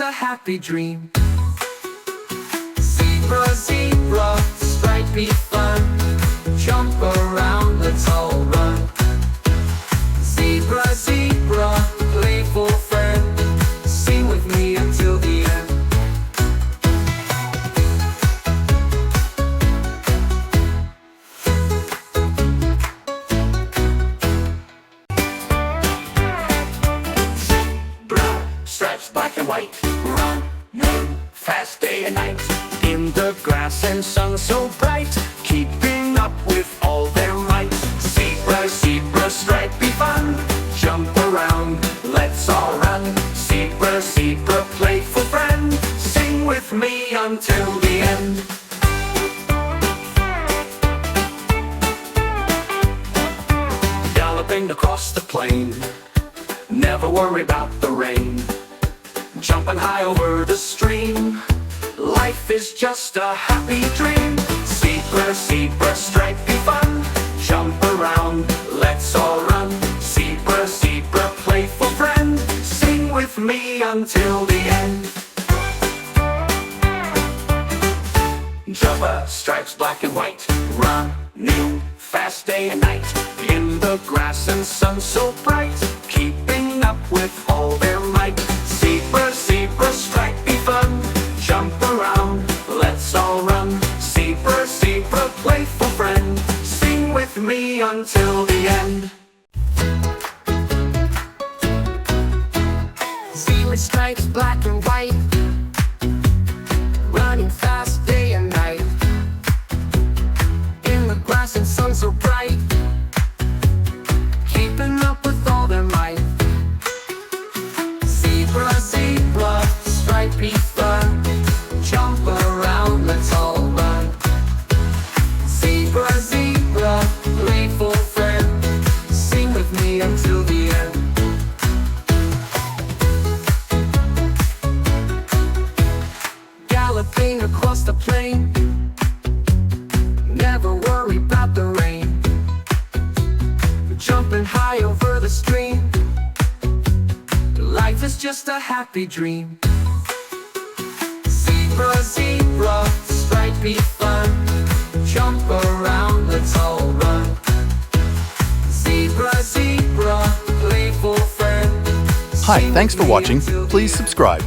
a happy dream. Zebra, zebra, stripey fun. Jump around, let's all run. Zebra, zebra, playful friend. Sing with me until the end. Stripes black and white, run, fast day and night. In the grass and sun so bright, keeping up with all their might. Zebra, zebra, stripey fun. Jump around, let's all run. Zebra, zebra, playful friend. Sing with me until the end. Galloping across the plain, never worry about the rain. Jumping high over the stream, life is just a happy dream. Zebra, zebra, stripey fun. Jump around, let's all run. Zebra, zebra, playful friend. Sing with me until the end. Jumper, stripes black and white. Run, new, fast day and night. In the grass and sun so bright, keeping up with all their might. Zebra, zebra, stripey fun. Jump around, let's all run. Zebra, zebra, playful friend. Sing with me until the end. Zebra, stripes black and white. Running fast day and night. In the grass and sun so bright, keeping up with all their might. Zebra, zebra, stripey fun. Jump around, let's all run. Zebra, zebra, playful friend. Sing with me until the end. Galloping across the plain, never worry about the rain. Jumping high over the stream, life is just a happy dream. Zebra, zebra, stripey fun. Jump around, let's all run. Zebra, zebra, playful friend. Hi, thanks for watching. Please subscribe.